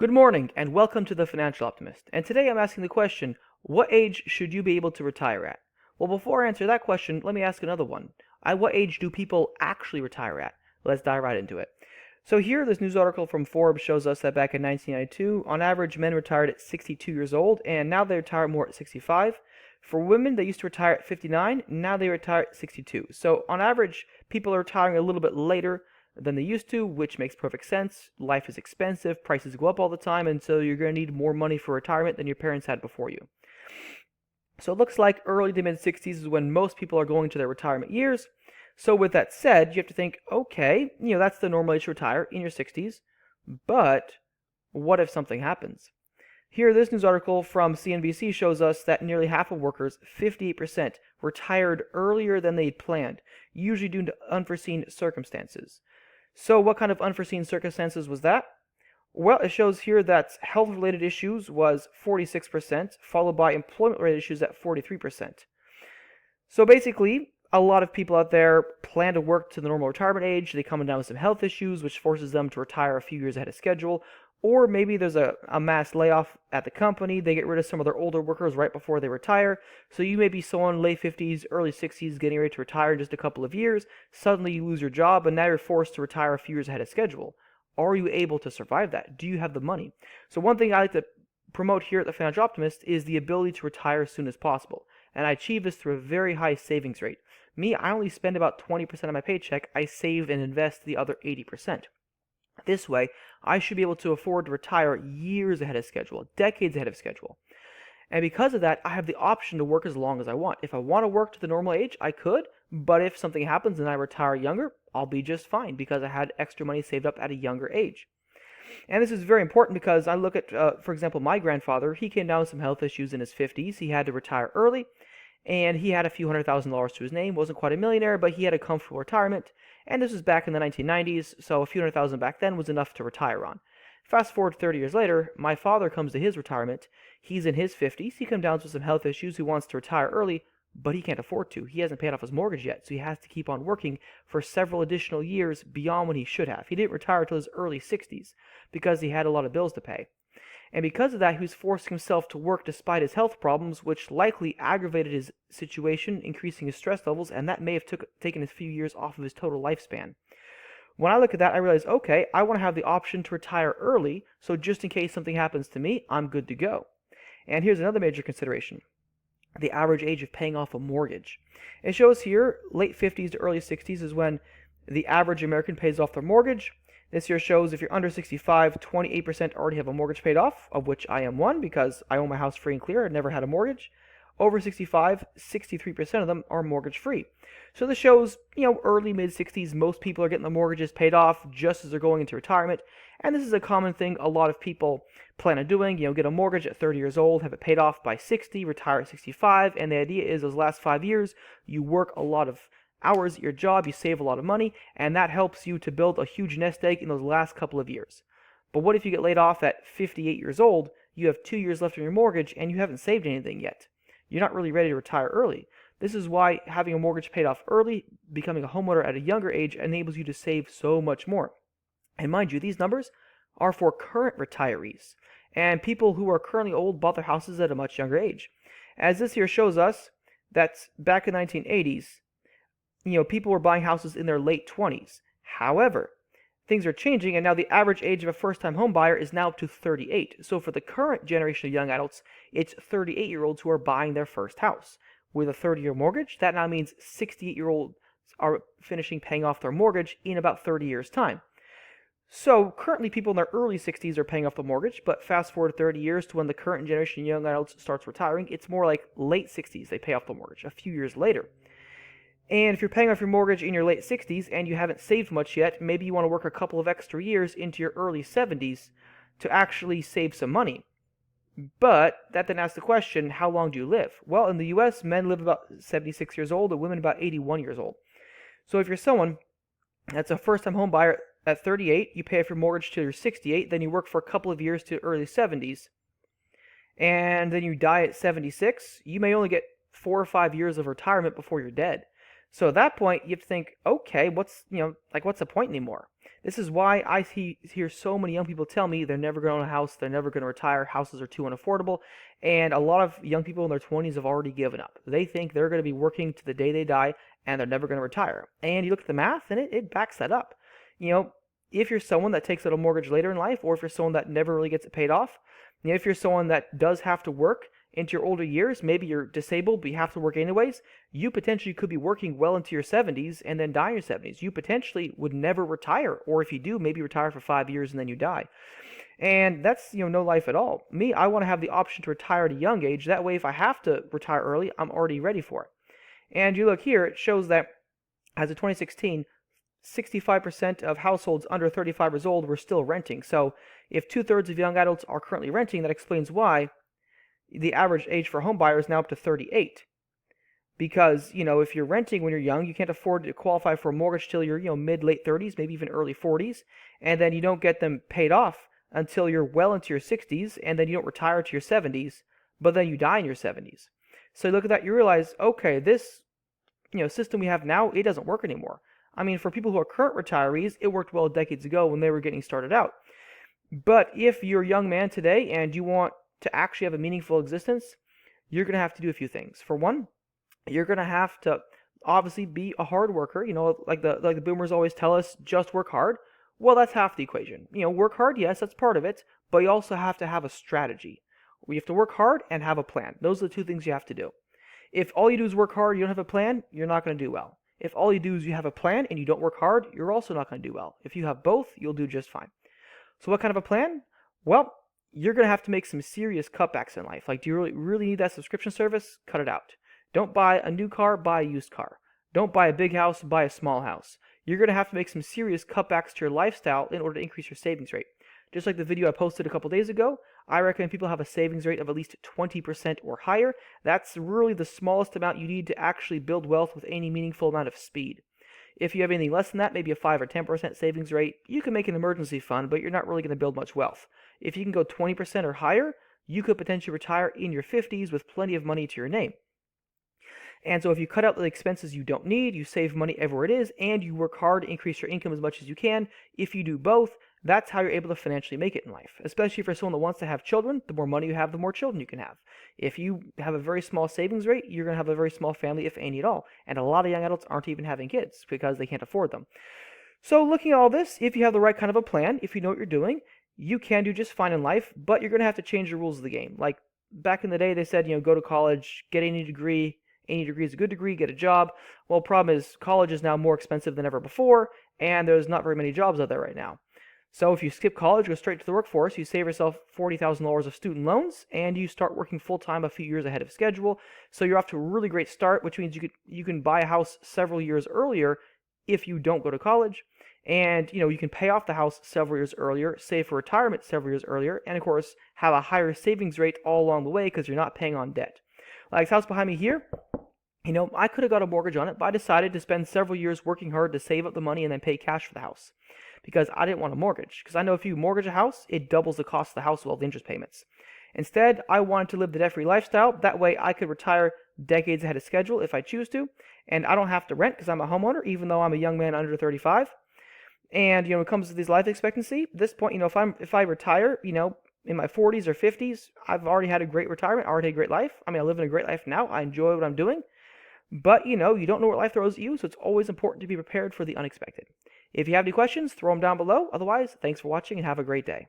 Good morning and welcome to the Financial Optimist. And today I'm asking the question, what age should you be able to retire at? Well, before I answer that question, let me ask another one. At what age do people actually retire at? Let's dive right into it. So here, this news article from Forbes shows us that back in 1992, on average, men retired at 62 years old, and now they retire more at 65. For women, they used to retire at 59, now they retire at 62. So on average, people are retiring a little bit later than they used to, which makes perfect sense. Life is expensive, prices go up all the time, and so you're going to need more money for retirement than your parents had before you. So it looks like early to mid 60s is when most people are going to their retirement years. So with that said, you have to think, okay, that's the normal age to retire, in your 60s, but what if something happens? Here, this news article from CNBC shows us that nearly half of workers, 58%, retired earlier than they'd planned, usually due to unforeseen circumstances. So what kind of unforeseen circumstances was that? Well, it shows here that health-related issues was 46%, followed by employment-related issues at 43%. So basically, a lot of people out there plan to work to the normal retirement age. They come down with some health issues, which forces them to retire a few years ahead of schedule. Or maybe there's a mass layoff at the company. They get rid of some of their older workers right before they retire. So you may be someone late 50s, early 60s, getting ready to retire in just a couple of years. Suddenly you lose your job, and now you're forced to retire a few years ahead of schedule. Are you able to survive that? Do you have the money? So one thing I like to promote here at the Financial Optimist is the ability to retire as soon as possible. And I achieve this through a very high savings rate. Me, I only spend about 20% of my paycheck. I save and invest the other 80%. This way, I should be able to afford to retire years ahead of schedule, decades ahead of schedule. And because of that, I have the option to work as long as I want. If I want to work to the normal age, I could, but if something happens and I retire younger, I'll be just fine because I had extra money saved up at a younger age. And this is very important because I look at, for example, my grandfather. He came down with some health issues in his 50s. He had to retire early, and he had a few $100,000 to his name. Wasn't quite a millionaire, but he had a comfortable retirement. And this was back in the 1990s, so a few $100,000 back then was enough to retire on. Fast forward 30 years later, my father comes to his retirement. He's in his 50s. He comes down with some health issues. He wants to retire early, but he can't afford to. He hasn't paid off his mortgage yet, so he has to keep on working for several additional years beyond what he should have. He didn't retire until his early 60s because he had a lot of bills to pay. And because of that, he was forcing himself to work despite his health problems, which likely aggravated his situation, increasing his stress levels, and that may have taken a few years off of his total lifespan. When I look at that, I realize, okay, I want to have the option to retire early, so just in case something happens to me, I'm good to go. And here's another major consideration: the average age of paying off a mortgage. It shows here late 50s to early 60s is when the average American pays off their mortgage. This year shows if you're under 65, 28% already have a mortgage paid off, of which I am one because I own my house free and clear. I never had a mortgage. Over 65, 63% of them are mortgage free. So this shows, early mid 60s, most people are getting the mortgages paid off just as they're going into retirement. And this is a common thing a lot of people plan on doing. Get a mortgage at 30 years old, have it paid off by 60, retire at 65. And the idea is those last 5 years, you work a lot of hours at your job, you save a lot of money, and that helps you to build a huge nest egg in those last couple of years. But what if you get laid off at 58 years old, you have 2 years left on your mortgage, and you haven't saved anything yet? You're not really ready to retire early. This is why having a mortgage paid off early, becoming a homeowner at a younger age, enables you to save so much more. And mind you, these numbers are for current retirees, and people who are currently old bought their houses at a much younger age. As this here shows us, that's back in the 1980s, people were buying houses in their late 20s. However, things are changing, and now the average age of a first-time home buyer is now up to 38. So for the current generation of young adults, it's 38-year-olds who are buying their first house. With a 30-year mortgage, that now means 68-year-olds are finishing paying off their mortgage in about 30 years' time. So currently people in their early 60s are paying off the mortgage, but fast forward 30 years to when the current generation of young adults starts retiring, it's more like late 60s they pay off the mortgage, a few years later. And if you're paying off your mortgage in your late 60s and you haven't saved much yet, maybe you want to work a couple of extra years into your early 70s to actually save some money. But that then asks the question, how long do you live? Well, in the US, men live about 76 years old and women about 81 years old. So if you're someone that's a first-time home buyer at 38, you pay off your mortgage till you're 68, then you work for a couple of years to early 70s, and then you die at 76, you may only get 4 or 5 years of retirement before you're dead. So at that point, you have to think, okay, what's the point anymore? This is why I hear so many young people tell me they're never going to own a house, they're never going to retire, houses are too unaffordable, and a lot of young people in their 20s have already given up. They think they're going to be working to the day they die, and they're never going to retire. And you look at the math, and it backs that up. If you're someone that takes out a mortgage later in life, or if you're someone that never really gets it paid off, if you're someone that does have to work into your older years, maybe you're disabled, but you have to work anyways, you potentially could be working well into your 70s and then die in your 70s. You potentially would never retire, or if you do, maybe retire for 5 years and then you die. And that's, no life at all. Me, I want to have the option to retire at a young age. That way, if I have to retire early, I'm already ready for it. And you look here, it shows that as of 2016, 65% of households under 35 years old were still renting. So if 2/3 of young adults are currently renting, that explains why the average age for home buyers is now up to 38. Because, if you're renting when you're young, you can't afford to qualify for a mortgage till you're, mid-late 30s, maybe even early 40s, and then you don't get them paid off until you're well into your 60s, and then you don't retire to your 70s, but then you die in your 70s. So you look at that, you realize, okay, this, system we have now, it doesn't work anymore. I mean, for people who are current retirees, it worked well decades ago when they were getting started out. But if you're a young man today and you want to actually have a meaningful existence, you're going to have to do a few things. For one, you're going to have to obviously be a hard worker. Like the boomers always tell us, just work hard. Well, that's half the equation. Work hard, yes, that's part of it, but you also have to have a strategy. You have to work hard and have a plan. Those are the two things you have to do. If all you do is work hard, you don't have a plan, you're not going to do well. If all you do is you have a plan and you don't work hard, you're also not going to do well. If you have both, you'll do just fine. So what kind of a plan? Well, you're going to have to make some serious cutbacks in life. Like, do you really need that subscription service? Cut it out. Don't buy a new car, buy a used car. Don't buy a big house, buy a small house. You're going to have to make some serious cutbacks to your lifestyle in order to increase your savings rate. Just like the video I posted a couple days ago, I recommend people have a savings rate of at least 20% or higher. That's really the smallest amount you need to actually build wealth with any meaningful amount of speed. If you have anything less than that, maybe a 5 or 10% savings rate, you can make an emergency fund, but you're not really going to build much wealth. If you can go 20% or higher, you could potentially retire in your 50s with plenty of money to your name. And so if you cut out the expenses you don't need, you save money everywhere it is, and you work hard to increase your income as much as you can, if you do both, that's how you're able to financially make it in life. Especially for someone that wants to have children, the more money you have, the more children you can have. If you have a very small savings rate, you're going to have a very small family, if any at all. And a lot of young adults aren't even having kids because they can't afford them. So looking at all this, if you have the right kind of a plan, if you know what you're doing, you can do just fine in life, but you're going to have to change the rules of the game. Like back in the day, they said, go to college, get any degree. Any degree is a good degree, get a job. Well, the problem is college is now more expensive than ever before, and there's not very many jobs out there right now. So if you skip college, go straight to the workforce, you save yourself $40,000 of student loans, and you start working full-time a few years ahead of schedule. So you're off to a really great start, which means you can buy a house several years earlier if you don't go to college. And, you can pay off the house several years earlier, save for retirement several years earlier, and, of course, have a higher savings rate all along the way because you're not paying on debt. Like this house behind me here, I could have got a mortgage on it, but I decided to spend several years working hard to save up the money and then pay cash for the house because I didn't want a mortgage. Because I know if you mortgage a house, it doubles the cost of the house with all the interest payments. Instead, I wanted to live the debt-free lifestyle. That way I could retire decades ahead of schedule if I choose to, and I don't have to rent because I'm a homeowner, even though I'm a young man under 35. And, when it comes to this life expectancy, at this point, if I retire, in my 40s or 50s, I've already had a great retirement, already had a great life. I mean, I live in a great life now. I enjoy what I'm doing. But, you don't know what life throws at you, so it's always important to be prepared for the unexpected. If you have any questions, throw them down below. Otherwise, thanks for watching and have a great day.